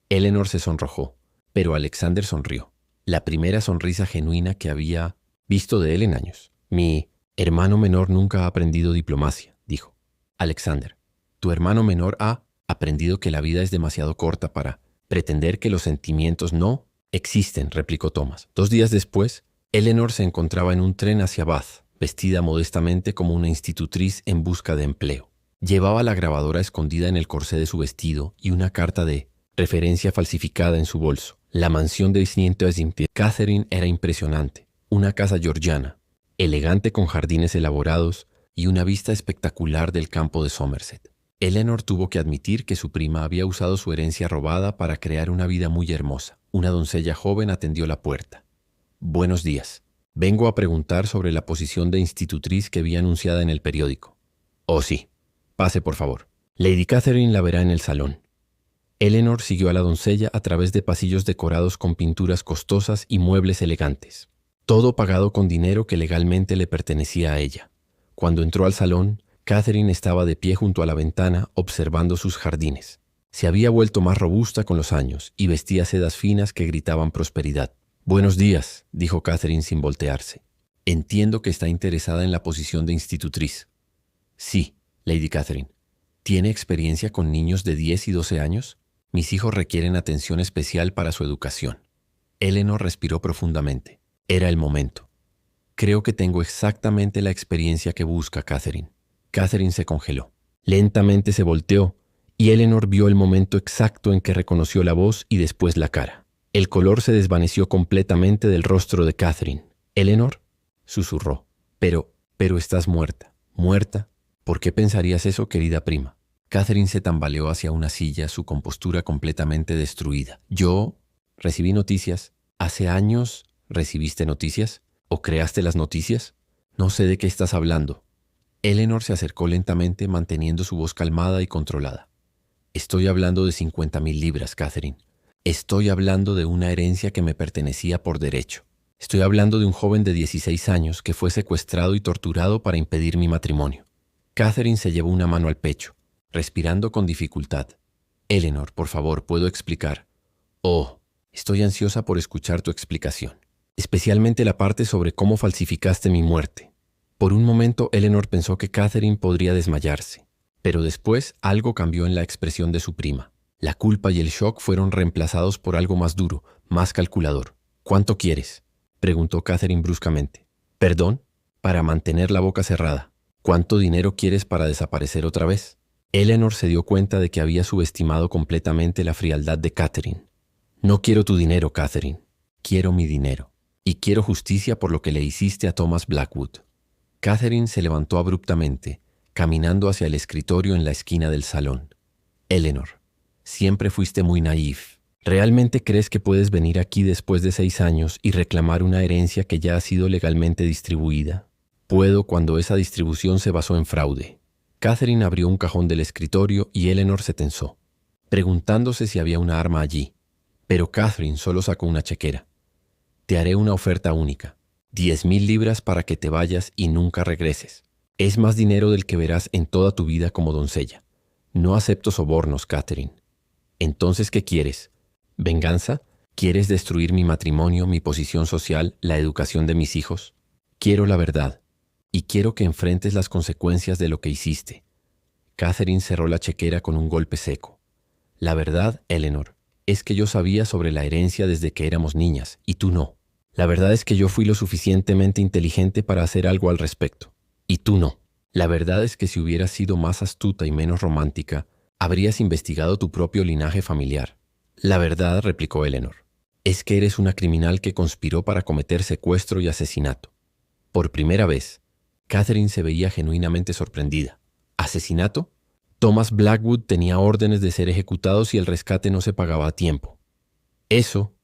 Eleanor se sonrojó, pero Alexander sonrió. La primera sonrisa genuina que había visto de él en años. Mi hermano menor nunca ha aprendido diplomacia, dijo. Alexander, tu hermano menor ha aprendido que la vida es demasiado corta para pretender que los sentimientos no existen, replicó Thomas. 2 días después, Eleanor se encontraba en un tren hacia Bath, vestida modestamente como una institutriz en busca de empleo. Llevaba la grabadora escondida en el corsé de su vestido y una carta de referencia falsificada en su bolso. La mansión de Catherine era impresionante. Una casa georgiana, elegante con jardines elaborados y una vista espectacular del campo de Somerset. Eleanor tuvo que admitir que su prima había usado su herencia robada para crear una vida muy hermosa. Una doncella joven atendió la puerta. Buenos días. Vengo a preguntar sobre la posición de institutriz que vi anunciada en el periódico. Oh, sí. Pase, por favor. Lady Catherine la verá en el salón. Eleanor siguió a la doncella a través de pasillos decorados con pinturas costosas y muebles elegantes. Todo pagado con dinero que legalmente le pertenecía a ella. Cuando entró al salón, Catherine estaba de pie junto a la ventana observando sus jardines. Se había vuelto más robusta con los años y vestía sedas finas que gritaban prosperidad. «Buenos días», dijo Catherine sin voltearse. «Entiendo que está interesada en la posición de institutriz». «Sí, Lady Catherine». «¿Tiene experiencia con niños de 10 y 12 años? Mis hijos requieren atención especial para su educación». Eleanor respiró profundamente. Era el momento. «Creo que tengo exactamente la experiencia que busca Catherine». Catherine se congeló. Lentamente se volteó y Eleanor vio el momento exacto en que reconoció la voz y después la cara. El color se desvaneció completamente del rostro de Catherine. «Eleanor», susurró. Pero estás muerta». «¿Muerta? ¿Por qué pensarías eso, querida prima?» Catherine se tambaleó hacia una silla, su compostura completamente destruida. «Yo recibí noticias. ¿Hace años recibiste noticias? ¿O creaste las noticias? No sé de qué estás hablando». Eleanor se acercó lentamente, manteniendo su voz calmada y controlada. «Estoy hablando de 50,000 libras, Catherine. Estoy hablando de una herencia que me pertenecía por derecho. Estoy hablando de un joven de 16 años que fue secuestrado y torturado para impedir mi matrimonio». Catherine se llevó una mano al pecho, respirando con dificultad. «Eleanor, por favor, ¿puedo explicar?» «Oh, estoy ansiosa por escuchar tu explicación, especialmente la parte sobre cómo falsificaste mi muerte». Por un momento, Eleanor pensó que Catherine podría desmayarse, pero después algo cambió en la expresión de su prima. La culpa y el shock fueron reemplazados por algo más duro, más calculador. «¿Cuánto quieres?», preguntó Catherine bruscamente. «¿Perdón?». «Para mantener la boca cerrada». «¿Cuánto dinero quieres para desaparecer otra vez?». Eleanor se dio cuenta de que había subestimado completamente la frialdad de Catherine. «No quiero tu dinero, Catherine. Quiero mi dinero. Y quiero justicia por lo que le hiciste a Thomas Blackwood». Catherine se levantó abruptamente, caminando hacia el escritorio en la esquina del salón. «Eleanor, siempre fuiste muy naïf. ¿Realmente crees que puedes venir aquí después de 6 años y reclamar una herencia que ya ha sido legalmente distribuida? Puedo cuando esa distribución se basó en fraude». Catherine abrió un cajón del escritorio y Eleanor se tensó, preguntándose si había una arma allí. Pero Catherine solo sacó una chequera. «Te haré una oferta única. 10,000 libras para que te vayas y nunca regreses. Es más dinero del que verás en toda tu vida como doncella. No acepto sobornos, Catherine». «Entonces, ¿qué quieres? ¿Venganza? ¿Quieres destruir mi matrimonio, mi posición social, la educación de mis hijos? Quiero la verdad, y quiero que enfrentes las consecuencias de lo que hiciste. Catherine cerró la chequera con un golpe seco. La verdad, Eleanor, es que yo sabía sobre la herencia desde que éramos niñas, y tú no. La verdad es que yo fui lo suficientemente inteligente para hacer algo al respecto, y tú no. La verdad es que si hubieras sido más astuta y menos romántica, habrías investigado tu propio linaje familiar. La verdad, replicó Eleanor, es que eres una criminal que conspiró para cometer secuestro y asesinato. Por primera vez, Catherine se veía genuinamente sorprendida. ¿Asesinato? Thomas Blackwood tenía órdenes de ser ejecutados y el rescate no se pagaba a tiempo. Eso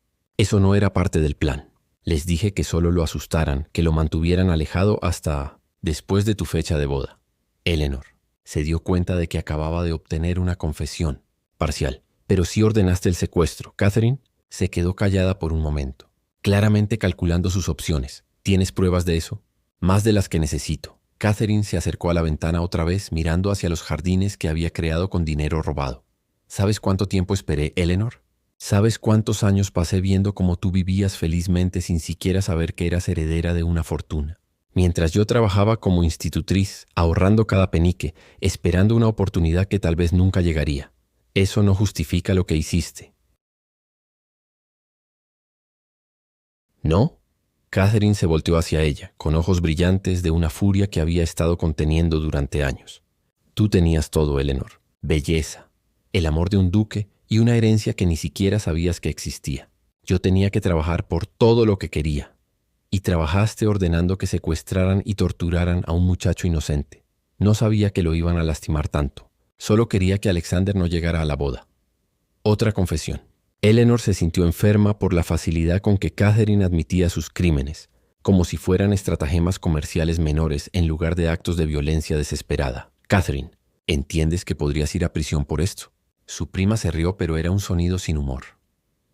no era parte del plan. Les dije que solo lo asustaran, que lo mantuvieran alejado hasta después de tu fecha de boda. Eleanor se dio cuenta de que acababa de obtener una confesión parcial. Pero sí ordenaste el secuestro. Catherine se quedó callada por un momento, claramente calculando sus opciones. ¿Tienes pruebas de eso? Más de las que necesito. Catherine se acercó a la ventana otra vez, mirando hacia los jardines que había creado con dinero robado. ¿Sabes cuánto tiempo esperé, Eleanor? ¿Sabes cuántos años pasé viendo cómo tú vivías felizmente sin siquiera saber que eras heredera de una fortuna? Mientras yo trabajaba como institutriz, ahorrando cada penique, esperando una oportunidad que tal vez nunca llegaría. Eso no justifica lo que hiciste. ¿No? Catherine se volteó hacia ella, con ojos brillantes de una furia que había estado conteniendo durante años. Tú tenías todo, Eleanor. Belleza, el amor de un duque y una herencia que ni siquiera sabías que existía. Yo tenía que trabajar por todo lo que quería. Y trabajaste ordenando que secuestraran y torturaran a un muchacho inocente. No sabía que lo iban a lastimar tanto. Solo quería que Alexander no llegara a la boda. Otra confesión. Eleanor se sintió enferma por la facilidad con que Catherine admitía sus crímenes, como si fueran estratagemas comerciales menores en lugar de actos de violencia desesperada. Catherine, ¿entiendes que podrías ir a prisión por esto? Su prima se rió, pero era un sonido sin humor.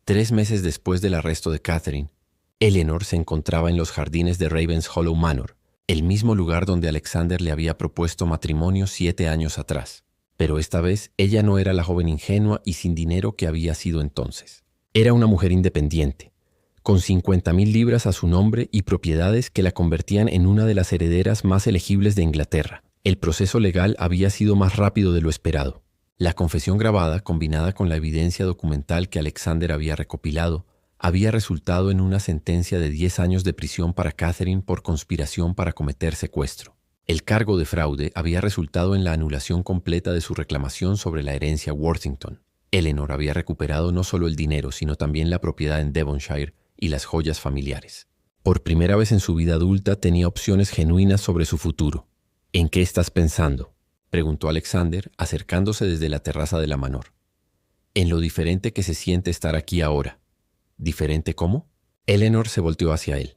3 meses después del arresto de Catherine, Eleanor se encontraba en los jardines de Ravens Hollow Manor, el mismo lugar donde Alexander le había propuesto matrimonio 7 años atrás. Pero esta vez ella no era la joven ingenua y sin dinero que había sido entonces. Era una mujer independiente, con 50,000 libras a su nombre y propiedades que la convertían en una de las herederas más elegibles de Inglaterra. El proceso legal había sido más rápido de lo esperado. La confesión grabada, combinada con la evidencia documental que Alexander había recopilado, había resultado en una sentencia de 10 años de prisión para Catherine por conspiración para cometer secuestro. El cargo de fraude había resultado en la anulación completa de su reclamación sobre la herencia Worthington. Eleanor había recuperado no solo el dinero, sino también la propiedad en Devonshire y las joyas familiares. Por primera vez en su vida adulta tenía opciones genuinas sobre su futuro. ¿En qué estás pensando?, preguntó Alexander, acercándose desde la terraza de la manor. En lo diferente que se siente estar aquí ahora. ¿Diferente cómo? Eleanor se volteó hacia él.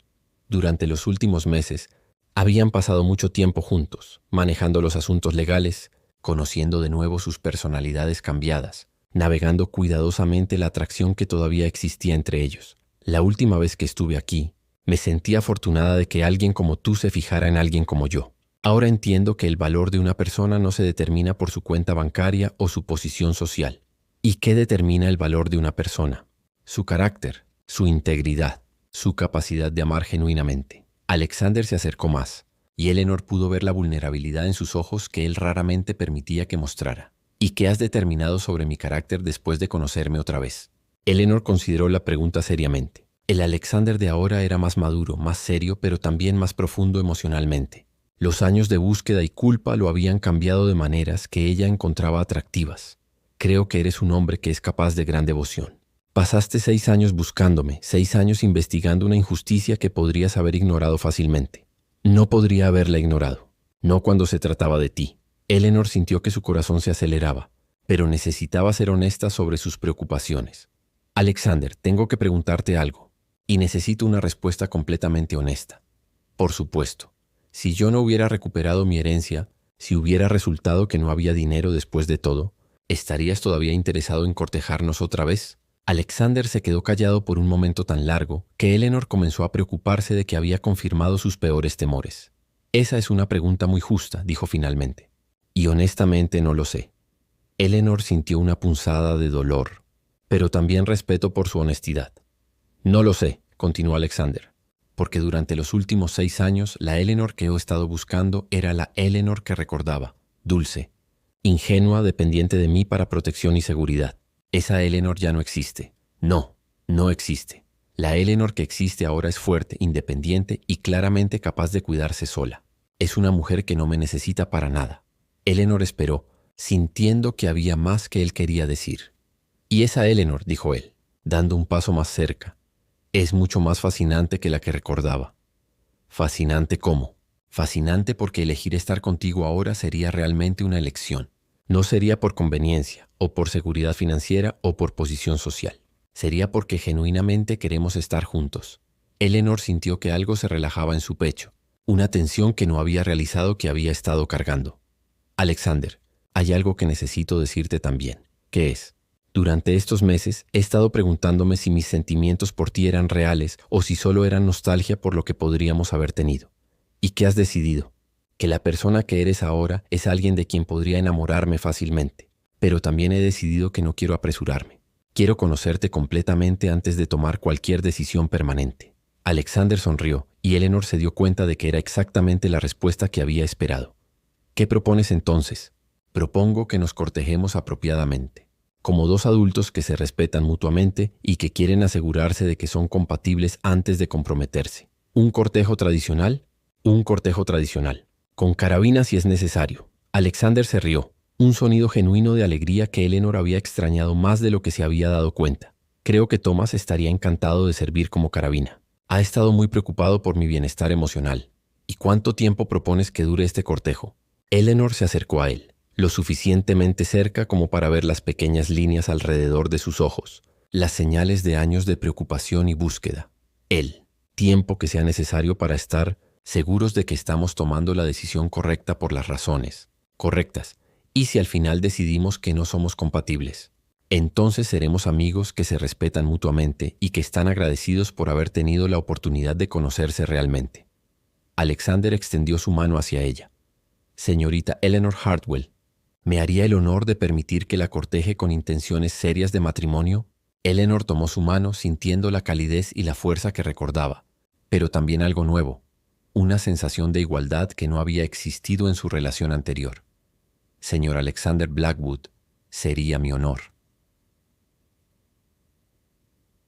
Durante los últimos meses, habían pasado mucho tiempo juntos, manejando los asuntos legales, conociendo de nuevo sus personalidades cambiadas, navegando cuidadosamente la atracción que todavía existía entre ellos. La última vez que estuve aquí, me sentí afortunada de que alguien como tú se fijara en alguien como yo. Ahora entiendo que el valor de una persona no se determina por su cuenta bancaria o su posición social. ¿Y qué determina el valor de una persona? Su carácter, su integridad, su capacidad de amar genuinamente. Alexander se acercó más, y Eleanor pudo ver la vulnerabilidad en sus ojos que él raramente permitía que mostrara. ¿Y qué has determinado sobre mi carácter después de conocerme otra vez? Eleanor consideró la pregunta seriamente. El Alexander de ahora era más maduro, más serio, pero también más profundo emocionalmente. Los años de búsqueda y culpa lo habían cambiado de maneras que ella encontraba atractivas. Creo que eres un hombre que es capaz de gran devoción. Pasaste 6 años buscándome, 6 años investigando una injusticia que podrías haber ignorado fácilmente. No podría haberla ignorado, no cuando se trataba de ti. Eleanor sintió que su corazón se aceleraba, pero necesitaba ser honesta sobre sus preocupaciones. Alexander, tengo que preguntarte algo, y necesito una respuesta completamente honesta. Por supuesto, si yo no hubiera recuperado mi herencia, si hubiera resultado que no había dinero después de todo, ¿estarías todavía interesado en cortejarnos otra vez? Alexander se quedó callado por un momento tan largo que Eleanor comenzó a preocuparse de que había confirmado sus peores temores. Esa es una pregunta muy justa, dijo finalmente. Y honestamente no lo sé. Eleanor sintió una punzada de dolor, pero también respeto por su honestidad. No lo sé, continuó Alexander, porque durante los últimos 6 años la Eleanor que he estado buscando era la Eleanor que recordaba, dulce, ingenua, dependiente de mí para protección y seguridad. Esa Eleanor ya no existe. No, no existe. La Eleanor que existe ahora es fuerte, independiente y claramente capaz de cuidarse sola. Es una mujer que no me necesita para nada. Eleanor esperó, sintiendo que había más que él quería decir. Y esa Eleanor, dijo él, dando un paso más cerca, es mucho más fascinante que la que recordaba. ¿Fascinante cómo? Fascinante porque elegir estar contigo ahora sería realmente una elección. No sería por conveniencia, o por seguridad financiera, o por posición social. Sería porque genuinamente queremos estar juntos. Eleanor sintió que algo se relajaba en su pecho, una tensión que no había realizado que había estado cargando. Alexander, hay algo que necesito decirte también. ¿Qué es? Durante estos meses he estado preguntándome si mis sentimientos por ti eran reales o si solo eran nostalgia por lo que podríamos haber tenido. ¿Y qué has decidido? Que la persona que eres ahora es alguien de quien podría enamorarme fácilmente, pero también he decidido que no quiero apresurarme. Quiero conocerte completamente antes de tomar cualquier decisión permanente. Alexander sonrió y Eleanor se dio cuenta de que era exactamente la respuesta que había esperado. ¿Qué propones entonces? Propongo que nos cortejemos apropiadamente, como dos adultos que se respetan mutuamente y que quieren asegurarse de que son compatibles antes de comprometerse. ¿Un cortejo tradicional? Un cortejo tradicional, con carabina si es necesario. Alexander se rió, un sonido genuino de alegría que Eleanor había extrañado más de lo que se había dado cuenta. Creo que Thomas estaría encantado de servir como carabina. Ha estado muy preocupado por mi bienestar emocional. ¿Y cuánto tiempo propones que dure este cortejo? Eleanor se acercó a él, lo suficientemente cerca como para ver las pequeñas líneas alrededor de sus ojos, las señales de años de preocupación y búsqueda. El tiempo que sea necesario para estar seguros de que estamos tomando la decisión correcta por las razones correctas. Y si al final decidimos que no somos compatibles, entonces seremos amigos que se respetan mutuamente y que están agradecidos por haber tenido la oportunidad de conocerse realmente. Alexander extendió su mano hacia ella. Señorita Eleanor Hartwell, ¿me haría el honor de permitir que la corteje con intenciones serias de matrimonio? Eleanor tomó su mano sintiendo la calidez y la fuerza que recordaba, pero también algo nuevo, una sensación de igualdad que no había existido en su relación anterior. Señor Alexander Blackwood, sería mi honor.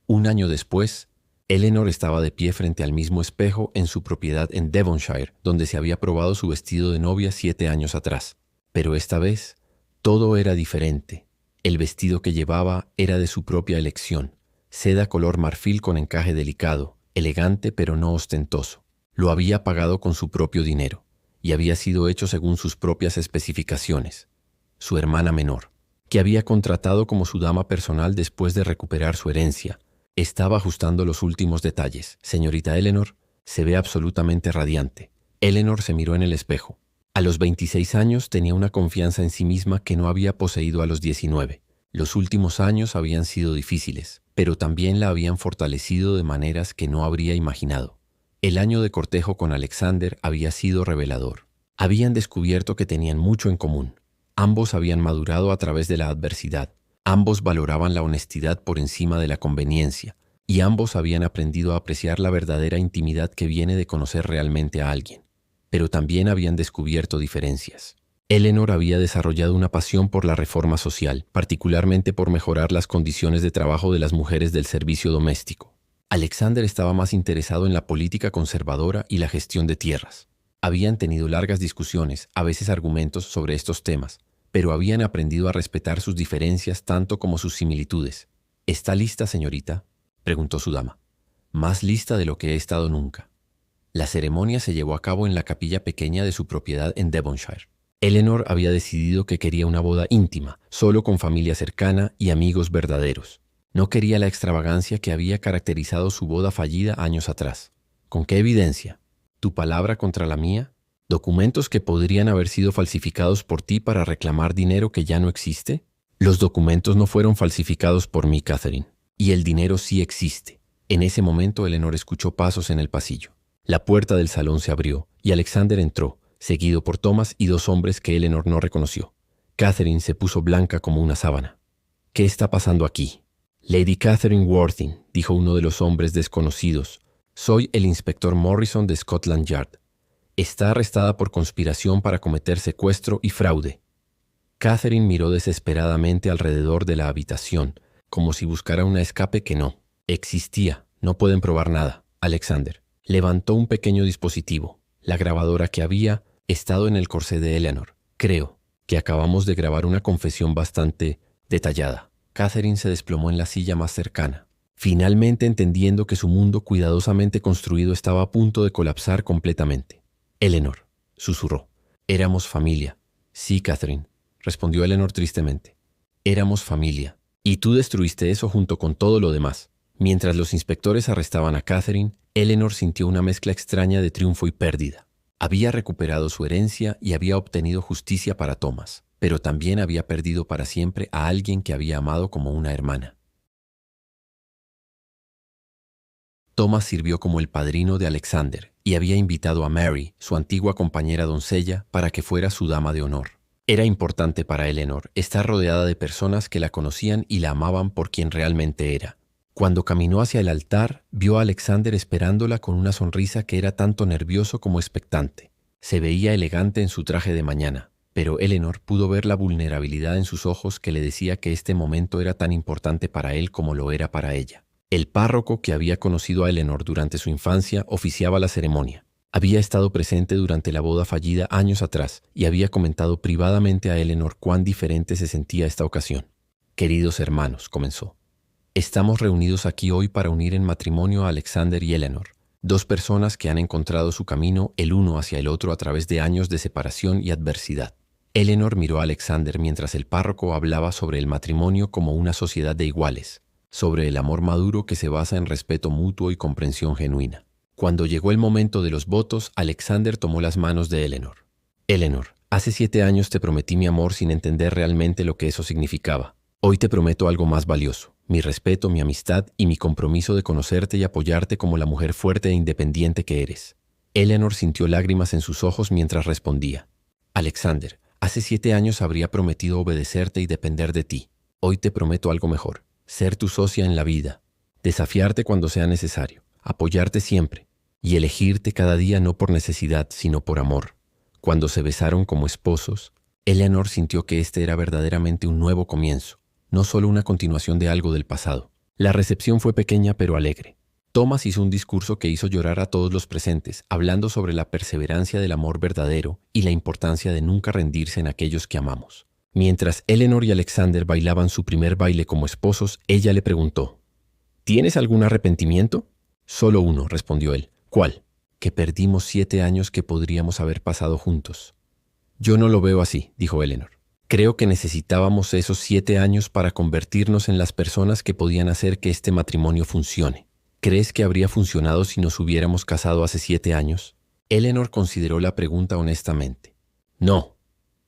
Un año después, Eleanor estaba de pie frente al mismo espejo en su propiedad en Devonshire, donde se había probado su vestido de novia 7 años atrás. Pero esta vez, todo era diferente. El vestido que llevaba era de su propia elección, seda color marfil con encaje delicado, elegante pero no ostentoso. Lo había pagado con su propio dinero y había sido hecho según sus propias especificaciones. Su hermana menor, que había contratado como su dama personal después de recuperar su herencia, estaba ajustando los últimos detalles. Señorita Eleanor, se ve absolutamente radiante. Eleanor se miró en el espejo. A los 26 años tenía una confianza en sí misma que no había poseído a los 19. Los últimos años habían sido difíciles, pero también la habían fortalecido de maneras que no habría imaginado. El año de cortejo con Alexander había sido revelador. Habían descubierto que tenían mucho en común. Ambos habían madurado a través de la adversidad. Ambos valoraban la honestidad por encima de la conveniencia. Y ambos habían aprendido a apreciar la verdadera intimidad que viene de conocer realmente a alguien. Pero también habían descubierto diferencias. Eleanor había desarrollado una pasión por la reforma social, particularmente por mejorar las condiciones de trabajo de las mujeres del servicio doméstico. Alexander estaba más interesado en la política conservadora y la gestión de tierras. Habían tenido largas discusiones, a veces argumentos sobre estos temas, pero habían aprendido a respetar sus diferencias tanto como sus similitudes. ¿Está lista, señorita?, preguntó su dama. Más lista de lo que he estado nunca. La ceremonia se llevó a cabo en la capilla pequeña de su propiedad en Devonshire. Eleanor había decidido que quería una boda íntima, solo con familia cercana y amigos verdaderos. No quería la extravagancia que había caracterizado su boda fallida años atrás. ¿Con qué evidencia? ¿Tu palabra contra la mía? ¿Documentos que podrían haber sido falsificados por ti para reclamar dinero que ya no existe? Los documentos no fueron falsificados por mí, Catherine. Y el dinero sí existe. En ese momento, Eleanor escuchó pasos en el pasillo. La puerta del salón se abrió y Alexander entró, seguido por Thomas y 2 hombres que Eleanor no reconoció. Catherine se puso blanca como una sábana. ¿Qué está pasando aquí? Lady Catherine Worthing, dijo uno de los hombres desconocidos. Soy el inspector Morrison de Scotland Yard. Está arrestada por conspiración para cometer secuestro y fraude. Catherine miró desesperadamente alrededor de la habitación, como si buscara un escape que no existía. No pueden probar nada. Alexander levantó un pequeño dispositivo, la grabadora que había estado en el corsé de Eleanor. Creo que acabamos de grabar una confesión bastante detallada. Catherine se desplomó en la silla más cercana, finalmente entendiendo que su mundo cuidadosamente construido estaba a punto de colapsar completamente. Eleanor, susurró. Éramos familia. Sí, Catherine, respondió Eleanor tristemente. Éramos familia. Y tú destruiste eso junto con todo lo demás. Mientras los inspectores arrestaban a Catherine, Eleanor sintió una mezcla extraña de triunfo y pérdida. Había recuperado su herencia y había obtenido justicia para Thomas, pero también había perdido para siempre a alguien que había amado como una hermana. Thomas sirvió como el padrino de Alexander y había invitado a Mary, su antigua compañera doncella, para que fuera su dama de honor. Era importante para Eleanor estar rodeada de personas que la conocían y la amaban por quien realmente era. Cuando caminó hacia el altar, vio a Alexander esperándola con una sonrisa que era tanto nervioso como expectante. Se veía elegante en su traje de mañana, pero Eleanor pudo ver la vulnerabilidad en sus ojos que le decía que este momento era tan importante para él como lo era para ella. El párroco que había conocido a Eleanor durante su infancia oficiaba la ceremonia. Había estado presente durante la boda fallida años atrás y había comentado privadamente a Eleanor cuán diferente se sentía esta ocasión. «Queridos hermanos», comenzó, «estamos reunidos aquí hoy para unir en matrimonio a Alexander y Eleanor, dos personas que han encontrado su camino el uno hacia el otro a través de años de separación y adversidad». Eleanor miró a Alexander mientras el párroco hablaba sobre el matrimonio como una sociedad de iguales, sobre el amor maduro que se basa en respeto mutuo y comprensión genuina. Cuando llegó el momento de los votos, Alexander tomó las manos de Eleanor. «Eleanor, hace 7 años te prometí mi amor sin entender realmente lo que eso significaba. Hoy te prometo algo más valioso, mi respeto, mi amistad y mi compromiso de conocerte y apoyarte como la mujer fuerte e independiente que eres». Eleanor sintió lágrimas en sus ojos mientras respondía. «Alexander, hace 7 años habría prometido obedecerte y depender de ti. Hoy te prometo algo mejor, ser tu socia en la vida, desafiarte cuando sea necesario, apoyarte siempre, y elegirte cada día no por necesidad, sino por amor». Cuando se besaron como esposos, Eleanor sintió que este era verdaderamente un nuevo comienzo, no solo una continuación de algo del pasado. La recepción fue pequeña pero alegre. Thomas hizo un discurso que hizo llorar a todos los presentes, hablando sobre la perseverancia del amor verdadero y la importancia de nunca rendirse en aquellos que amamos. Mientras Eleanor y Alexander bailaban su primer baile como esposos, ella le preguntó, «¿Tienes algún arrepentimiento?» «Solo uno», respondió él. «¿Cuál?» «Que perdimos 7 años que podríamos haber pasado juntos». «Yo no lo veo así», dijo Eleanor. «Creo que necesitábamos esos 7 años para convertirnos en las personas que podían hacer que este matrimonio funcione. ¿Crees que habría funcionado si nos hubiéramos casado hace 7 años?» Eleanor consideró la pregunta honestamente. «No.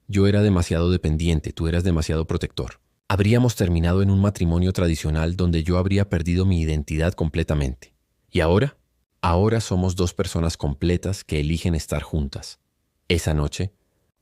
Yo era demasiado dependiente, tú eras demasiado protector. Habríamos terminado en un matrimonio tradicional donde yo habría perdido mi identidad completamente. ¿Y ahora? Ahora somos 2 personas completas que eligen estar juntas». Esa noche,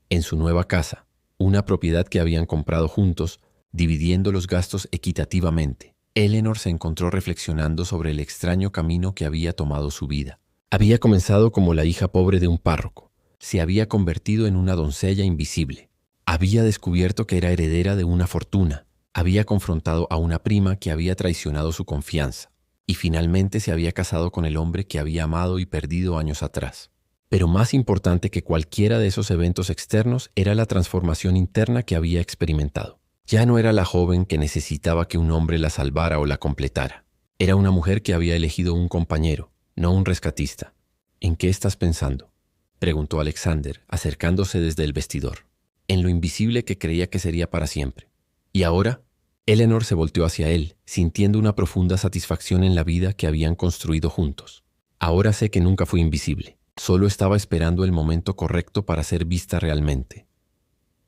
en su nueva casa, una propiedad que habían comprado juntos, dividiendo los gastos equitativamente, Eleanor se encontró reflexionando sobre el extraño camino que había tomado su vida. Había comenzado como la hija pobre de un párroco. Se había convertido en una doncella invisible. Había descubierto que era heredera de una fortuna. Había confrontado a una prima que había traicionado su confianza. Y finalmente se había casado con el hombre que había amado y perdido años atrás. Pero más importante que cualquiera de esos eventos externos era la transformación interna que había experimentado. Ya no era la joven que necesitaba que un hombre la salvara o la completara. Era una mujer que había elegido un compañero, no un rescatista. «¿En qué estás pensando?», preguntó Alexander, acercándose desde el vestidor. «En lo invisible que creía que sería para siempre. ¿Y ahora?» Eleanor se volteó hacia él, sintiendo una profunda satisfacción en la vida que habían construido juntos. «Ahora sé que nunca fui invisible. Solo estaba esperando el momento correcto para ser vista realmente».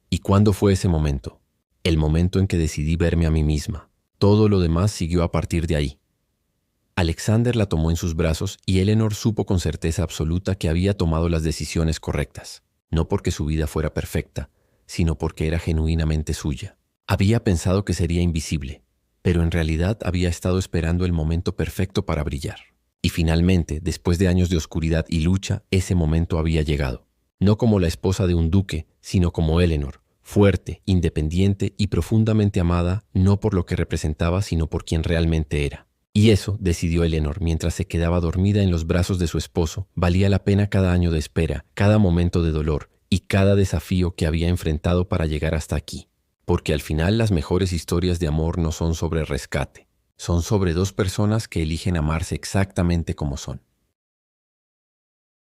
«¿Y cuándo fue ese momento?» «El momento en que decidí verme a mí misma. Todo lo demás siguió a partir de ahí». Alexander la tomó en sus brazos y Eleanor supo con certeza absoluta que había tomado las decisiones correctas, no porque su vida fuera perfecta, sino porque era genuinamente suya. Había pensado que sería invisible, pero en realidad había estado esperando el momento perfecto para brillar. Y finalmente, después de años de oscuridad y lucha, ese momento había llegado. No como la esposa de un duque, sino como Eleanor, fuerte, independiente y profundamente amada, no por lo que representaba, sino por quien realmente era. Y eso, decidió Eleanor mientras se quedaba dormida en los brazos de su esposo, valía la pena cada año de espera, cada momento de dolor y cada desafío que había enfrentado para llegar hasta aquí. Porque al final las mejores historias de amor no son sobre rescate, son sobre dos personas que eligen amarse exactamente como son.